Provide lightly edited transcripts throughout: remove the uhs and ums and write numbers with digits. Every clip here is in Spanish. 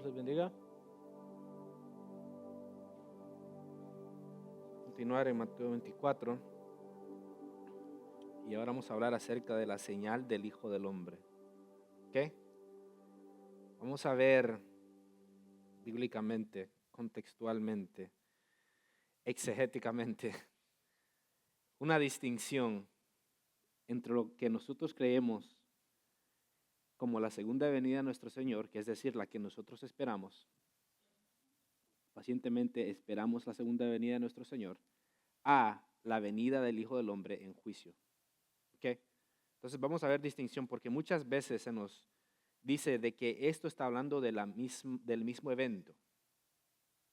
Dios les bendiga. Continuar en Mateo 24. Y ahora vamos a hablar acerca de la señal del Hijo del Hombre. ¿Ok? Vamos a ver bíblicamente, contextualmente, exegéticamente, una distinción entre lo que nosotros creemos como la segunda venida de nuestro Señor, que es decir, la que nosotros esperamos. Pacientemente esperamos la segunda venida de nuestro Señor, a la venida del Hijo del Hombre en juicio. ¿Ok? Entonces vamos a ver distinción, porque muchas veces se nos dice de que esto está hablando de del mismo evento.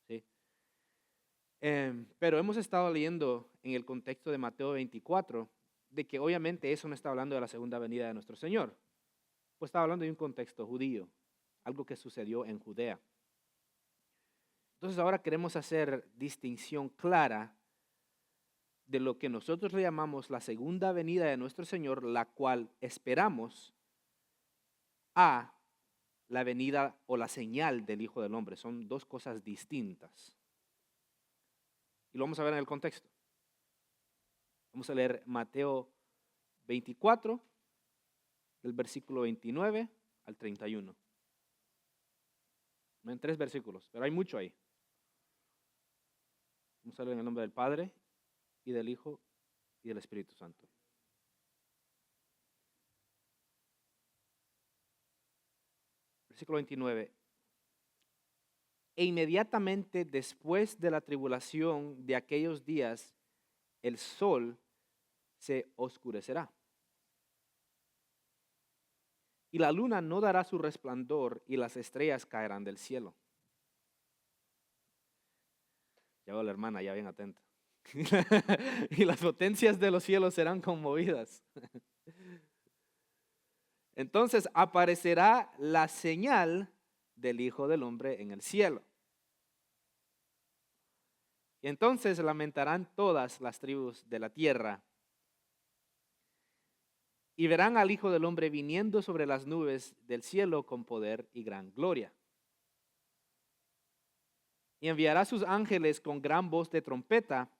¿Sí? Pero hemos estado leyendo en el contexto de Mateo 24 de que obviamente eso no está hablando de la segunda venida de nuestro Señor, pues está hablando de un contexto judío, algo que sucedió en Judea. Entonces ahora queremos hacer distinción clara de lo que nosotros le llamamos la segunda venida de nuestro Señor, la cual esperamos, a la venida o la señal del Hijo del Hombre. Son dos cosas distintas. Y lo vamos a ver en el contexto. Vamos a leer Mateo 24, del versículo 29 al 31. En 3 versículos, pero hay mucho ahí. Vamos a leer en el nombre del Padre, y del Hijo, y del Espíritu Santo. Versículo 29. E inmediatamente después de la tribulación de aquellos días, el sol se oscurecerá. Y la luna no dará su resplandor, y las estrellas caerán del cielo. Ya veo a la hermana, ya bien atenta. Y las potencias de los cielos serán conmovidas. Entonces aparecerá la señal del Hijo del Hombre en el cielo. Y entonces lamentarán todas las tribus de la tierra y verán al Hijo del Hombre viniendo sobre las nubes del cielo con poder y gran gloria. Y enviará a sus ángeles con gran voz de trompeta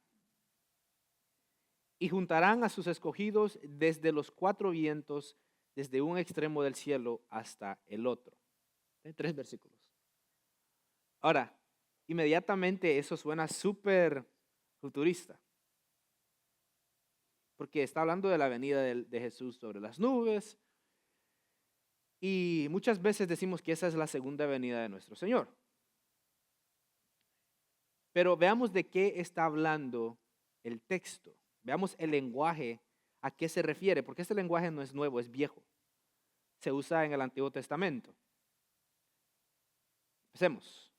y juntarán a sus escogidos desde los 4 vientos, desde un extremo del cielo hasta el otro. 3 versículos. Ahora, inmediatamente eso suena súper futurista, porque está hablando de la venida de Jesús sobre las nubes, y muchas veces decimos que esa es la segunda venida de nuestro Señor. Pero veamos de qué está hablando el texto, veamos el lenguaje, a qué se refiere, porque este lenguaje no es nuevo, es viejo, se usa en el Antiguo Testamento. Empecemos.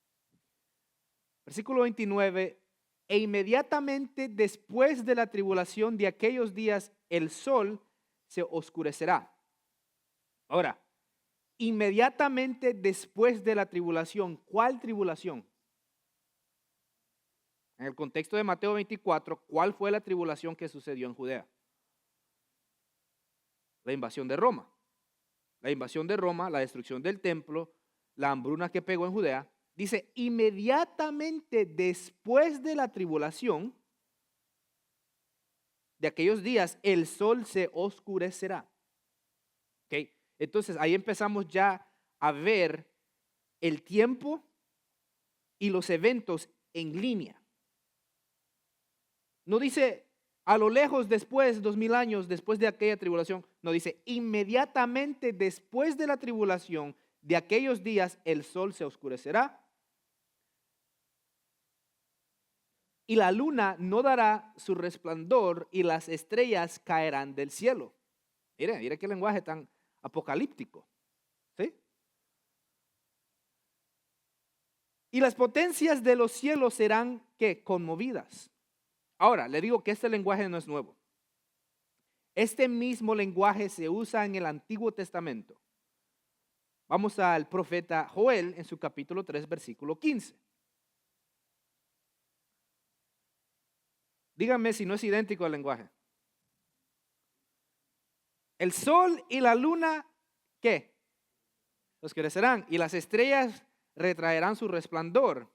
Versículo 29, e inmediatamente después de la tribulación de aquellos días, el sol se oscurecerá. Ahora, inmediatamente después de la tribulación, ¿cuál tribulación? En el contexto de Mateo 24, ¿cuál fue la tribulación que sucedió en Judea? La invasión de Roma. La invasión de Roma, la destrucción del templo, la hambruna que pegó en Judea. Dice, inmediatamente después de la tribulación de aquellos días, el sol se oscurecerá. ¿Okay? Entonces ahí empezamos ya a ver el tiempo y los eventos en línea. No dice a lo lejos después, 2000 años después de aquella tribulación. No, dice inmediatamente después de la tribulación de aquellos días, el sol se oscurecerá. Y la luna no dará su resplandor y las estrellas caerán del cielo. Mire qué lenguaje tan apocalíptico. ¿Sí? Y las potencias de los cielos serán, ¿qué? Conmovidas. Ahora, le digo que este lenguaje no es nuevo. Este mismo lenguaje se usa en el Antiguo Testamento. Vamos al profeta Joel en su capítulo 3, versículo 15. Díganme si no es idéntico al lenguaje. El sol y la luna, ¿qué? Oscurecerán, y las estrellas retraerán su resplandor.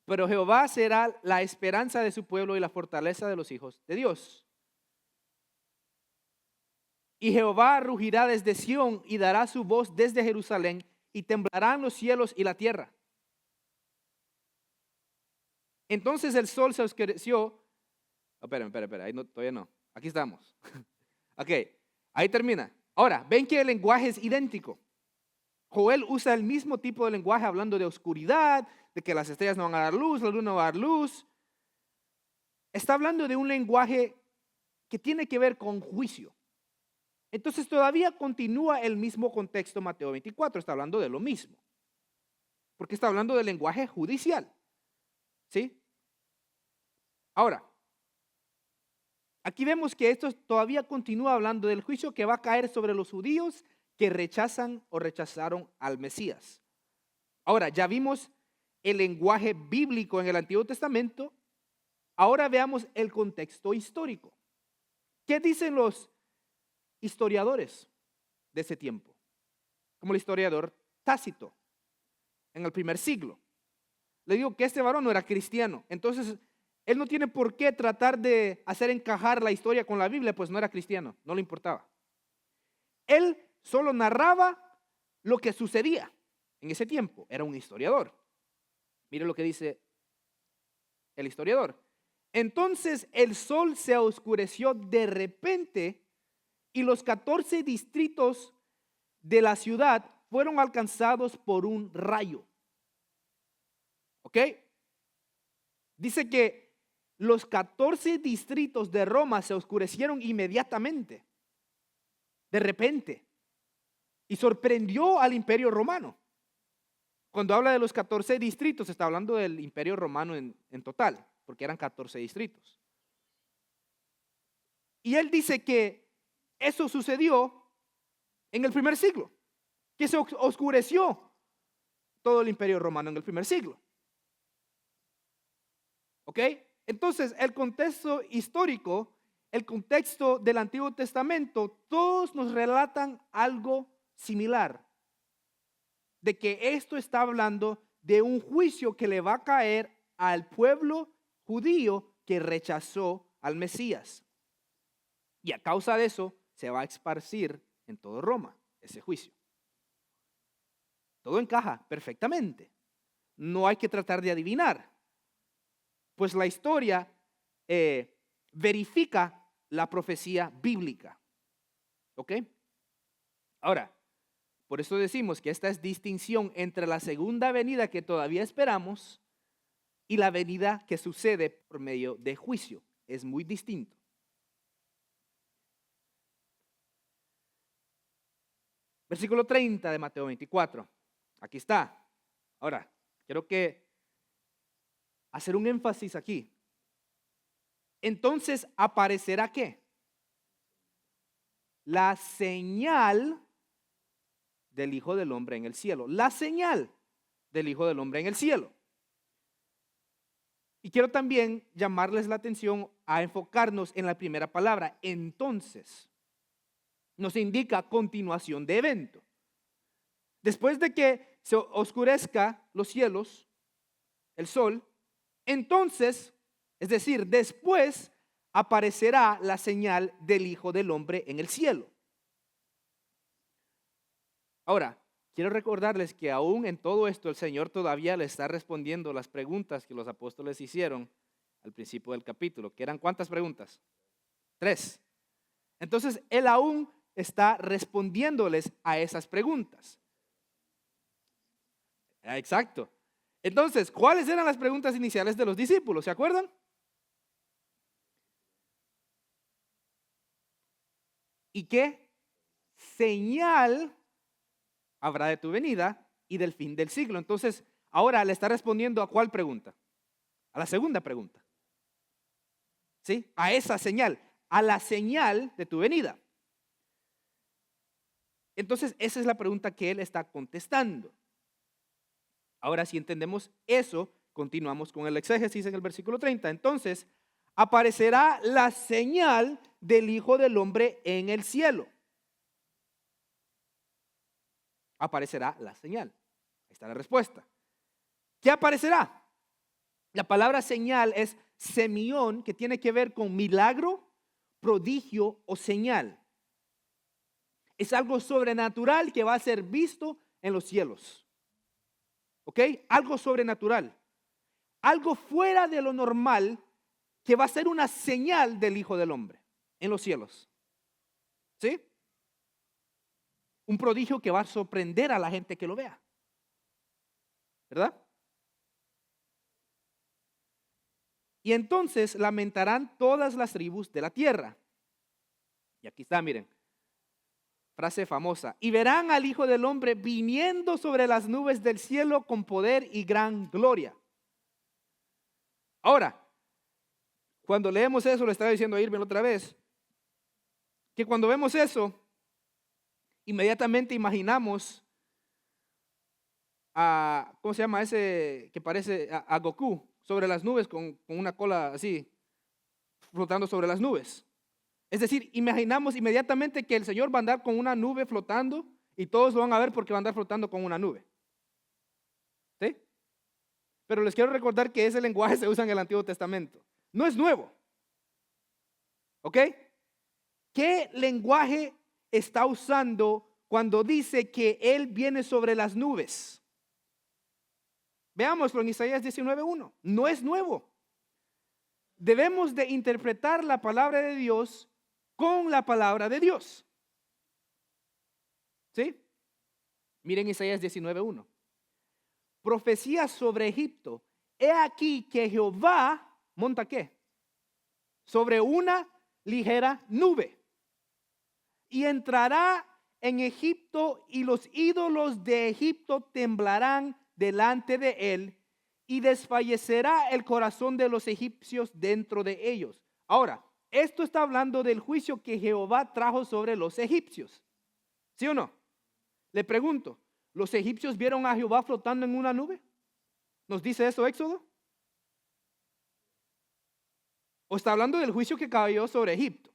Pero Jehová será la esperanza de su pueblo y la fortaleza de los hijos de Dios. Y Jehová rugirá desde Sión y dará su voz desde Jerusalén, y temblarán los cielos y la tierra. Entonces el sol se oscureció. Espera, ahí no, todavía no. Aquí estamos. Ok, ahí termina. Ahora, ven que el lenguaje es idéntico. Joel usa el mismo tipo de lenguaje hablando de oscuridad, de que las estrellas no van a dar luz, la luna no va a dar luz. Está hablando de un lenguaje que tiene que ver con juicio. Entonces todavía continúa el mismo contexto. Mateo 24 está hablando de lo mismo, porque está hablando del lenguaje judicial. ¿Sí? Ahora, aquí vemos que esto todavía continúa hablando del juicio que va a caer sobre los judíos que rechazan o rechazaron al Mesías. Ahora, ya vimos el lenguaje bíblico en el Antiguo Testamento. Ahora veamos el contexto histórico. ¿Qué dicen los historiadores de ese tiempo? Como el historiador Tácito en el primer siglo. Le digo que este varón no era cristiano. Entonces, él no tiene por qué tratar de hacer encajar la historia con la Biblia, pues no era cristiano, no le importaba. Él solo narraba lo que sucedía en ese tiempo. Era un historiador. Mire lo que dice el historiador. Entonces el sol se oscureció de repente y los 14 distritos de la ciudad fueron alcanzados por un rayo. ¿Ok? Dice que los 14 distritos de Roma se oscurecieron inmediatamente, de repente, y sorprendió al Imperio Romano. Cuando habla de los 14 distritos, está hablando del Imperio Romano en total, porque eran 14 distritos. Y él dice que eso sucedió en el primer siglo, que se oscureció todo el Imperio Romano en el primer siglo. ¿Ok? Entonces, el contexto histórico, el contexto del Antiguo Testamento, todos nos relatan algo similar. De que esto está hablando de un juicio que le va a caer al pueblo judío que rechazó al Mesías. Y a causa de eso se va a esparcir en todo Roma ese juicio. Todo encaja perfectamente. No hay que tratar de adivinar, pues la historia verifica la profecía bíblica. ¿Ok? Ahora, por eso decimos que esta es distinción entre la segunda venida que todavía esperamos y la venida que sucede por medio de juicio. Es muy distinto. Versículo 30 de Mateo 24. Aquí está. Ahora, quiero hacer un énfasis aquí. Entonces, ¿aparecerá qué? La señal del Hijo del Hombre en el cielo. La señal del Hijo del Hombre en el cielo. Y quiero también llamarles la atención a enfocarnos en la primera palabra. Entonces, nos indica continuación de evento. Después de que se oscurezca los cielos, el sol, entonces, es decir, después aparecerá la señal del Hijo del Hombre en el cielo. Ahora, quiero recordarles que aún en todo esto el Señor todavía le está respondiendo las preguntas que los apóstoles hicieron al principio del capítulo, que eran ¿cuántas preguntas? 3. Entonces, Él aún está respondiéndoles a esas preguntas. Exacto. Entonces, ¿cuáles eran las preguntas iniciales de los discípulos? ¿Se acuerdan? ¿Y qué señal habrá de tu venida y del fin del siglo? Entonces, ahora le está respondiendo ¿a cuál pregunta? A la segunda pregunta. ¿Sí? A esa señal, a la señal de tu venida. Entonces, esa es la pregunta que él está contestando. Ahora, si entendemos eso, continuamos con el exégesis en el versículo 30. Entonces, aparecerá la señal del Hijo del Hombre en el cielo. Aparecerá la señal. Ahí está la respuesta. ¿Qué aparecerá? La palabra señal es semión, que tiene que ver con milagro, prodigio o señal. Es algo sobrenatural que va a ser visto en los cielos. ¿Ok? Algo sobrenatural. Algo fuera de lo normal que va a ser una señal del Hijo del Hombre en los cielos. ¿Sí? Un prodigio que va a sorprender a la gente que lo vea. ¿Verdad? Y entonces lamentarán todas las tribus de la tierra. Y aquí está, miren. Frase famosa. Y verán al Hijo del Hombre viniendo sobre las nubes del cielo con poder y gran gloria. Ahora, cuando leemos eso, le estaba diciendo a Irving otra vez, que cuando vemos eso, inmediatamente imaginamos a, ¿cómo se llama ese que parece a Goku sobre las nubes con una cola así, flotando sobre las nubes? Es decir, imaginamos inmediatamente que el Señor va a andar con una nube flotando y todos lo van a ver porque va a andar flotando con una nube. ¿Sí? Pero les quiero recordar que ese lenguaje se usa en el Antiguo Testamento. No es nuevo. ¿Ok? ¿Qué lenguaje está usando cuando dice que Él viene sobre las nubes? Veámoslo en Isaías 19:1. No es nuevo. Debemos de interpretar la palabra de Dios con la palabra de Dios. ¿Sí? Miren Isaías 19:1. Profecía sobre Egipto. He aquí que Jehová monta ¿qué? Sobre una ligera nube. Y entrará en Egipto y los ídolos de Egipto temblarán delante de él y desfallecerá el corazón de los egipcios dentro de ellos. Ahora, esto está hablando del juicio que Jehová trajo sobre los egipcios. ¿Sí o no? Le pregunto, ¿los egipcios vieron a Jehová flotando en una nube? ¿Nos dice eso Éxodo? ¿O está hablando del juicio que cayó sobre Egipto?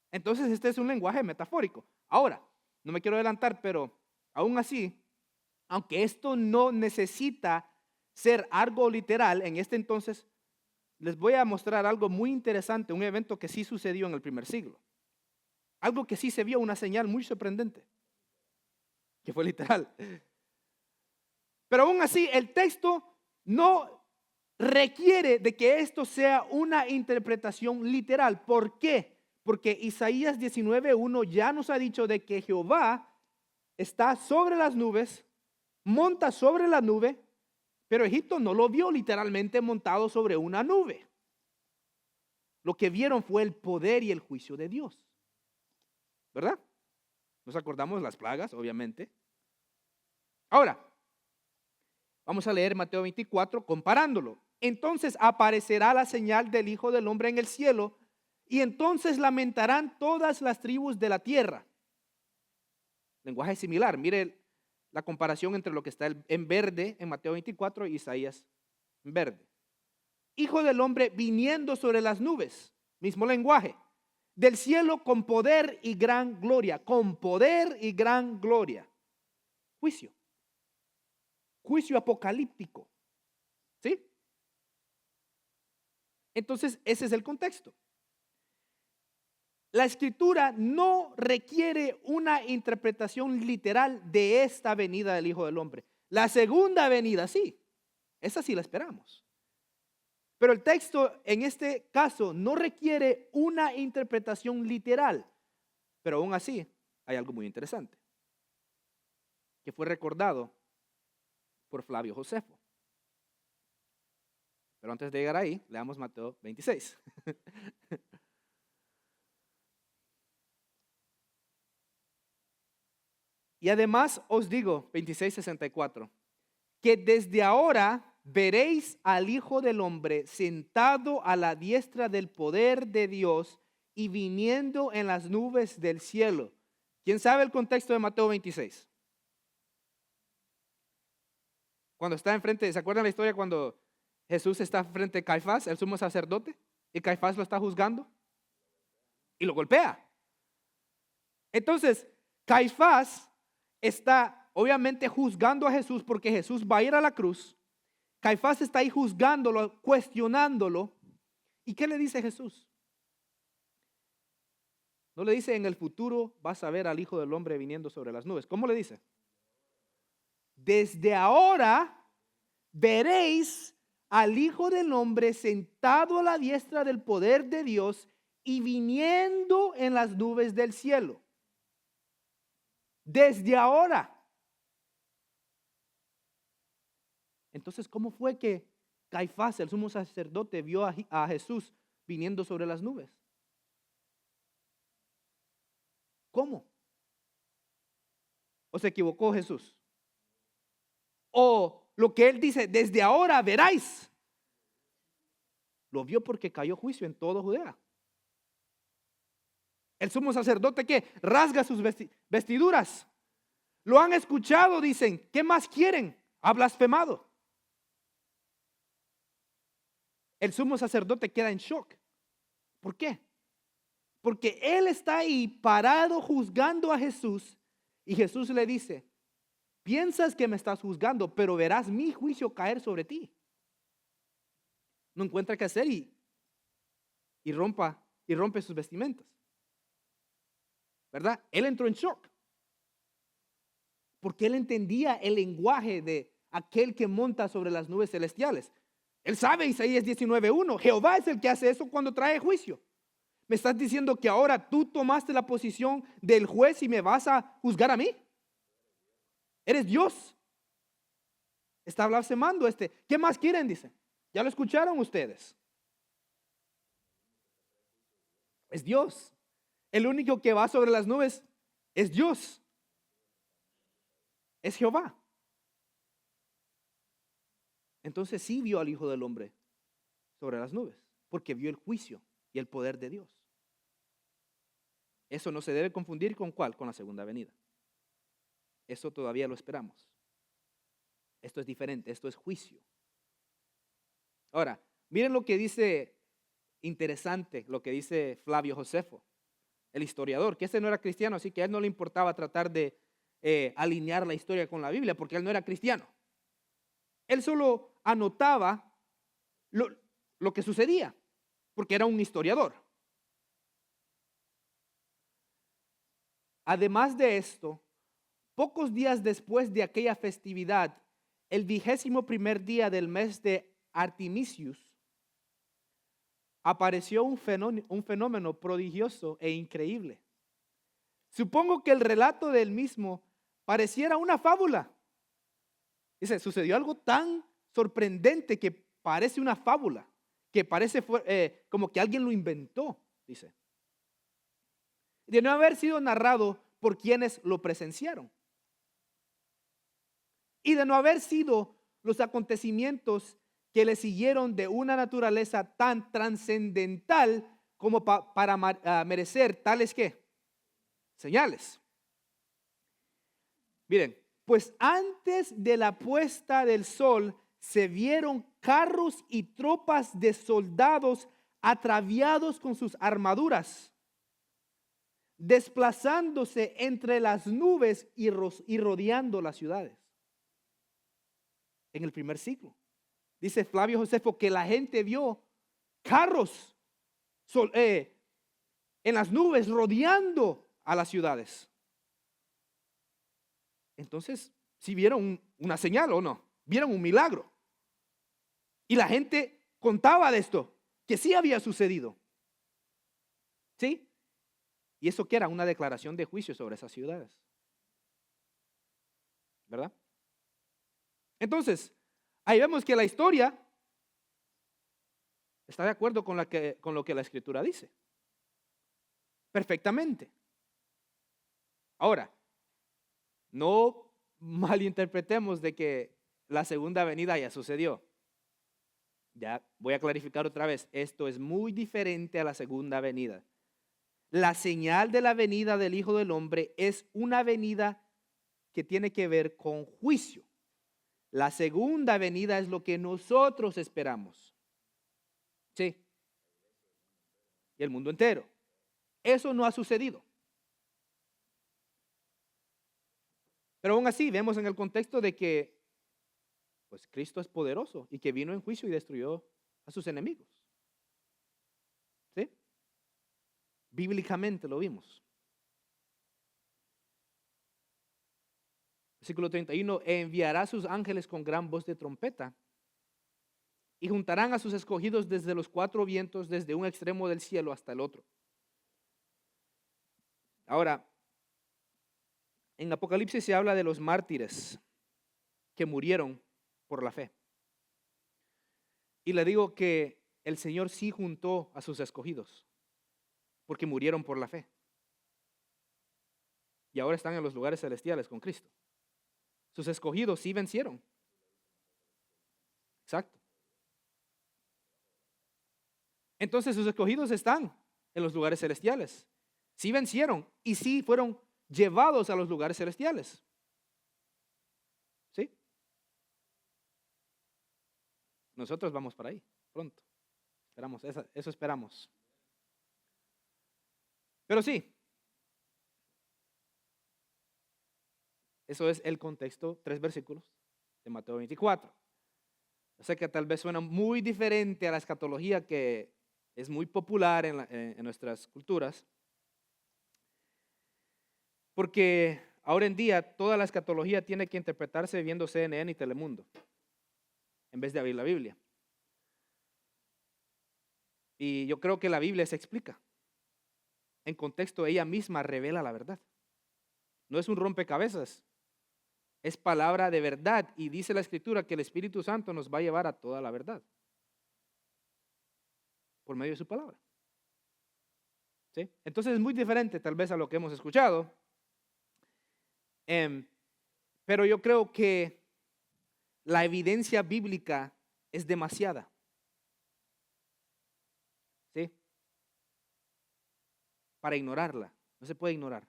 Entonces este es un lenguaje metafórico. Ahora, no me quiero adelantar, pero aún así, aunque esto no necesita ser algo literal, en este entonces les voy a mostrar algo muy interesante, un evento que sí sucedió en el primer siglo. Algo que sí se vio, una señal muy sorprendente, que fue literal. Pero aún así, el texto no requiere de que esto sea una interpretación literal. ¿Por qué? Porque Isaías 19:1 ya nos ha dicho de que Jehová está sobre las nubes, monta sobre la nube, pero Egipto no lo vio literalmente montado sobre una nube. Lo que vieron fue el poder y el juicio de Dios. ¿Verdad? Nos acordamos las plagas, obviamente. Ahora, vamos a leer Mateo 24 comparándolo. Entonces aparecerá la señal del Hijo del Hombre en el cielo y entonces lamentarán todas las tribus de la tierra. Lenguaje similar. Mire la comparación entre lo que está en verde en Mateo 24 y Isaías en verde. Hijo del Hombre viniendo sobre las nubes. Mismo lenguaje. Del cielo con poder y gran gloria. Con poder y gran gloria. Juicio. Juicio apocalíptico. ¿Sí? Entonces, ese es el contexto. La escritura no requiere una interpretación literal de esta venida del Hijo del Hombre. La segunda venida, sí. Esa sí la esperamos. Pero el texto en este caso no requiere una interpretación literal. Pero aún así, hay algo muy interesante que fue recordado por Flavio Josefo. Pero antes de llegar ahí, leamos Mateo 26. Y además os digo, 26:64, que desde ahora veréis al Hijo del Hombre sentado a la diestra del poder de Dios y viniendo en las nubes del cielo. ¿Quién sabe el contexto de Mateo 26? Cuando está enfrente, ¿se acuerdan la historia cuando Jesús está frente a Caifás, el sumo sacerdote, y Caifás lo está juzgando y lo golpea? Entonces, Caifás está obviamente juzgando a Jesús porque Jesús va a ir a la cruz. Caifás está ahí juzgándolo, cuestionándolo. ¿Y qué le dice Jesús? No le dice: en el futuro vas a ver al Hijo del Hombre viniendo sobre las nubes. ¿Cómo le dice? Desde ahora veréis al Hijo del Hombre sentado a la diestra del poder de Dios y viniendo en las nubes del cielo. Desde ahora. Entonces, ¿cómo fue que Caifás, el sumo sacerdote, vio a Jesús viniendo sobre las nubes? ¿Cómo? ¿O se equivocó Jesús? O lo que él dice, desde ahora veráis. Lo vio porque cayó juicio en todo Judea. El sumo sacerdote que rasga sus vestiduras. Lo han escuchado, dicen, ¿qué más quieren? Ha blasfemado. El sumo sacerdote queda en shock. ¿Por qué? Porque él está ahí parado juzgando a Jesús y Jesús le dice: piensas que me estás juzgando, pero verás mi juicio caer sobre ti. No encuentra qué hacer y rompe sus vestimentas. ¿Verdad? Él entró en shock. Porque él entendía el lenguaje de aquel que monta sobre las nubes celestiales. Él sabe Isaías 19:1. Jehová es el que hace eso cuando trae juicio. ¿Me estás diciendo que ahora tú tomaste la posición del juez y me vas a juzgar a mí? Eres Dios. Está blasfemando este. ¿Qué más quieren? Dice. ¿Ya lo escucharon ustedes? Es Dios. El único que va sobre las nubes es Dios. Es Jehová. Entonces sí vio al Hijo del Hombre sobre las nubes, porque vio el juicio y el poder de Dios. Eso no se debe confundir con ¿cuál? Con la segunda venida. Eso todavía lo esperamos. Esto es diferente, esto es juicio. Ahora, miren lo que dice, interesante, lo que dice Flavio Josefo, el historiador, que ese no era cristiano, así que a él no le importaba tratar de alinear la historia con la Biblia, porque él no era cristiano. Él solo anotaba lo que sucedía, porque era un historiador. Además de esto, pocos días después de aquella festividad, el 21º día del mes de Artemisius, apareció un fenómeno prodigioso e increíble. Supongo que el relato del mismo pareciera una fábula. Dice, sucedió algo tan sorprendente que parece una fábula, que parece como que alguien lo inventó, dice. De no haber sido narrado por quienes lo presenciaron. Y de no haber sido los acontecimientos que le siguieron de una naturaleza tan trascendental como para merecer tales que señales. Miren, pues antes de la puesta del sol se vieron carros y tropas de soldados ataviados con sus armaduras, desplazándose entre las nubes y rodeando las ciudades. En el primer siglo, dice Flavio Josefo que la gente vio carros en las nubes rodeando a las ciudades. Entonces, ¿sí vieron una señal o no? ¿Vieron un milagro? Y la gente contaba de esto, que sí había sucedido. ¿Sí? Y eso que era una declaración de juicio sobre esas ciudades. ¿Verdad? Entonces, ahí vemos que la historia está de acuerdo con lo que la Escritura dice. Perfectamente. Ahora, no malinterpretemos de que la segunda venida ya sucedió. Ya voy a clarificar otra vez. Esto es muy diferente a la segunda venida. La señal de la venida del Hijo del Hombre es una venida que tiene que ver con juicio. La segunda venida es lo que nosotros esperamos. Sí. Y el mundo entero. Eso no ha sucedido. Pero aún así vemos en el contexto de que pues Cristo es poderoso y que vino en juicio y destruyó a sus enemigos. ¿Sí? Bíblicamente lo vimos. Versículo 31, enviará a sus ángeles con gran voz de trompeta y juntarán a sus escogidos desde los cuatro vientos, desde un extremo del cielo hasta el otro. Ahora, en Apocalipsis se habla de los mártires que murieron por la fe. Y le digo que el Señor sí juntó a sus escogidos, porque murieron por la fe. Y ahora están en los lugares celestiales con Cristo. Sus escogidos sí vencieron. Exacto. Entonces sus escogidos están en los lugares celestiales. Sí vencieron y sí fueron llevados a los lugares celestiales. ¿Sí? Nosotros vamos para ahí pronto. Esperamos, eso esperamos. Pero sí, eso es el contexto, 3 versículos de Mateo 24. Yo sé que tal vez suena muy diferente a la escatología que es muy popular en nuestras culturas, porque ahora en día toda la escatología tiene que interpretarse viendo CNN y Telemundo, en vez de abrir la Biblia. Y yo creo que la Biblia se explica. En contexto, ella misma revela la verdad. No es un rompecabezas, es palabra de verdad. Y dice la Escritura que el Espíritu Santo nos va a llevar a toda la verdad por medio de su palabra. ¿Sí? Entonces es muy diferente tal vez a lo que hemos escuchado. Pero yo creo que la evidencia bíblica es demasiada. ¿Sí? Para ignorarla. No se puede ignorar.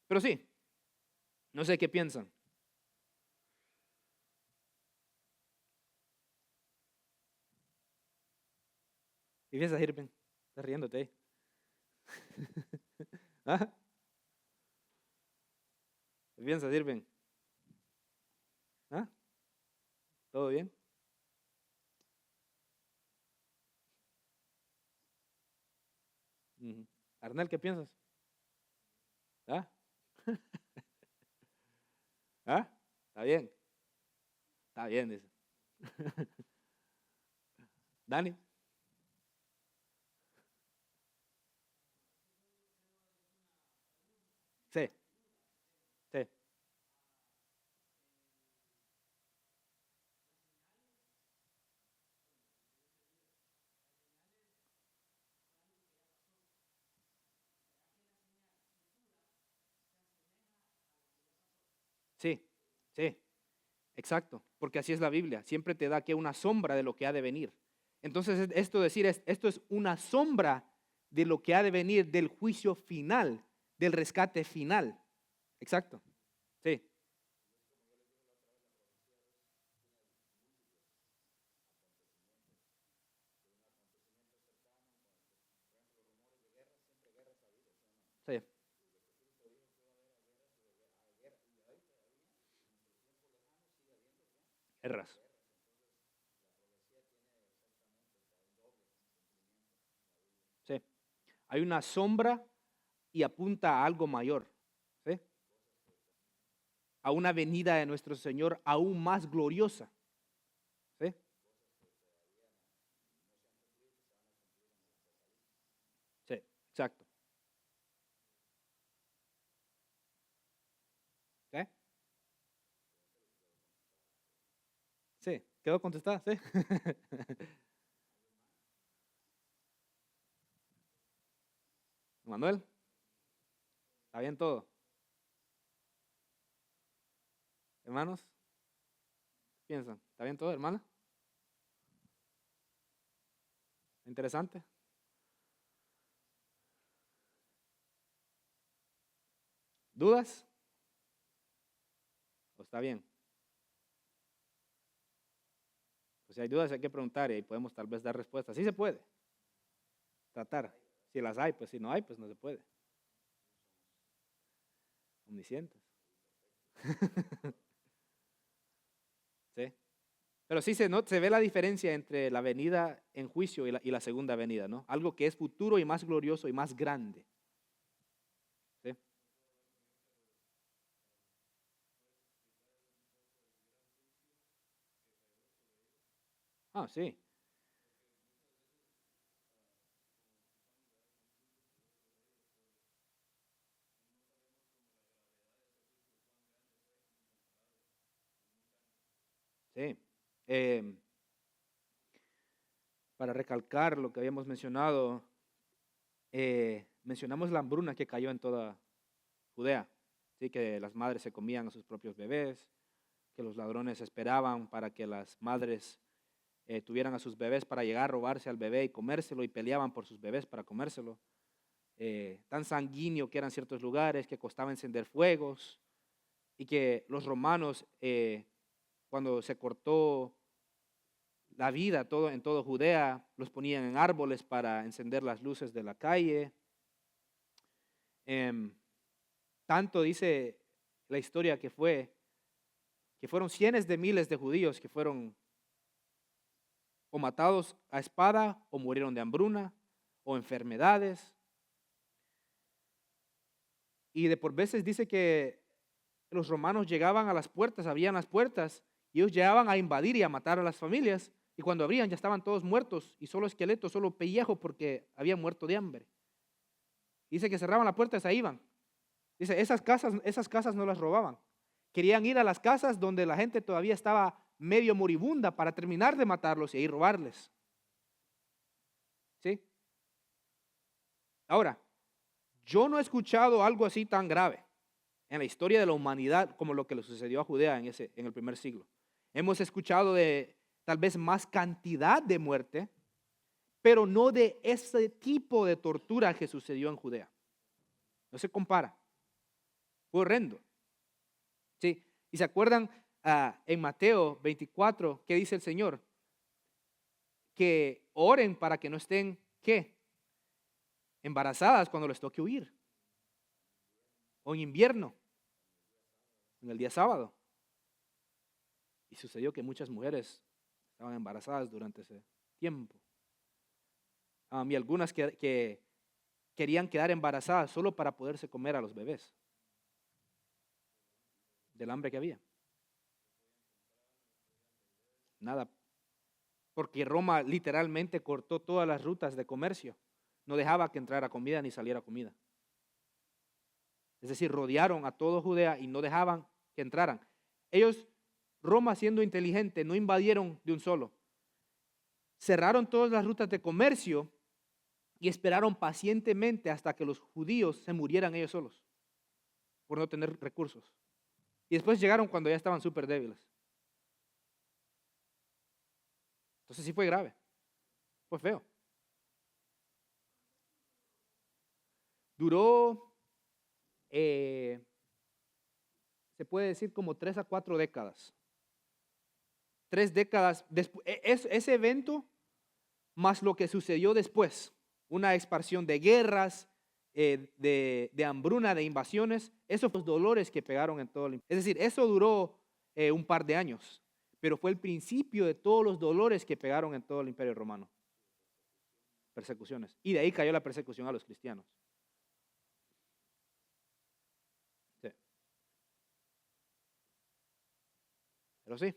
Pero sí, no sé qué piensan. ¿Qué piensas, Irving? Estás riéndote ahí. ¿Ah? ¿Qué piensas, Irving? ¿Ah? ¿Todo bien? Arnel, ¿qué piensas? ¿Ah? ¿Ah? ¿Está bien? Está bien, dice. Dani. Sí, sí, sí, sí, exacto, porque así es la Biblia, siempre te da que una sombra de lo que ha de venir. Entonces, esto es una sombra de lo que ha de venir del juicio final, del rescate final. Exacto, sí, sí, erras. Sí, hay una sombra y apunta a algo mayor, ¿sí? A una venida de nuestro Señor aún más gloriosa, ¿sí? Sí, exacto. ¿Sí? Sí, quedó contestada, sí. Manuel, ¿está bien todo? Hermanos, ¿qué piensan? ¿Está bien todo, hermana? Interesante. ¿Dudas? ¿O está bien? Pues si hay dudas hay que preguntar y podemos tal vez dar respuestas. Sí se puede. Tratar. Si las hay, pues si no hay, pues no se puede. omniscientes. ¿Sí? Pero sí se ve la diferencia entre la venida en juicio y la segunda venida, ¿no? Algo que es futuro y más glorioso y más grande. ¿Sí? Ah, sí. Sí. Eh, para recalcar lo que habíamos mencionado, mencionamos la hambruna que cayó en toda Judea, ¿sí? Que las madres se comían a sus propios bebés, que los ladrones esperaban para que las madres tuvieran a sus bebés para llegar a robarse al bebé y comérselo, y peleaban por sus bebés para comérselo. Tan sanguíneo que eran ciertos lugares, que costaba encender fuegos, y que los romanos, cuando se cortó la vida en todo Judea, los ponían en árboles para encender las luces de la calle. Em, Tanto dice la historia que fueron cientos de miles de judíos que fueron o matados a espada, o murieron de hambruna, o enfermedades. Y de por veces dice que los romanos llegaban a las puertas, abrían las puertas, y ellos llegaban a invadir y a matar a las familias, y cuando abrían ya estaban todos muertos, y solo esqueletos, solo pellejo, porque habían muerto de hambre. Dice que cerraban la puerta y se iban. Dice, esas casas no las robaban. Querían ir a las casas donde la gente todavía estaba medio moribunda para terminar de matarlos y ahí robarles. ¿Sí? Ahora, yo no he escuchado algo así tan grave en la historia de la humanidad como lo que le sucedió a Judea en el primer siglo. Hemos escuchado de tal vez más cantidad de muerte, pero no de ese tipo de tortura que sucedió en Judea. No se compara. Fue horrendo. ¿Sí? ¿Y se acuerdan en Mateo 24 qué dice el Señor? Que oren para que no estén, ¿qué? Embarazadas cuando les toque huir. O en invierno, en el día sábado. Y sucedió que muchas mujeres estaban embarazadas durante ese tiempo. Y algunas que querían quedar embarazadas solo para poderse comer a los bebés. Del hambre que había. Nada. Porque Roma literalmente cortó todas las rutas de comercio. No dejaba que entrara comida ni saliera comida. Es decir, rodearon a todo Judea y no dejaban que entraran. Ellos, Roma siendo inteligente, no invadieron de un solo. Cerraron todas las rutas de comercio y esperaron pacientemente hasta que los judíos se murieran ellos solos por no tener recursos. Y después llegaron cuando ya estaban súper débiles. Entonces sí fue grave, fue feo. Duró, se puede decir, como 3 a 4 décadas. 3 décadas después, ese evento más lo que sucedió después, una expansión de guerras, de hambruna, de invasiones, esos fueron los dolores que pegaron en todo el imperio. Es decir, eso duró un par de años, pero fue el principio de todos los dolores que pegaron en todo el imperio romano. Persecuciones. Y de ahí cayó la persecución a los cristianos. Sí. Pero sí.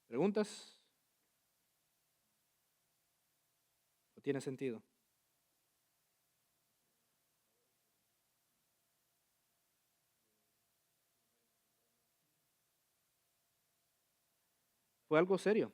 ¿Preguntas? ¿No tiene sentido? Fue algo serio.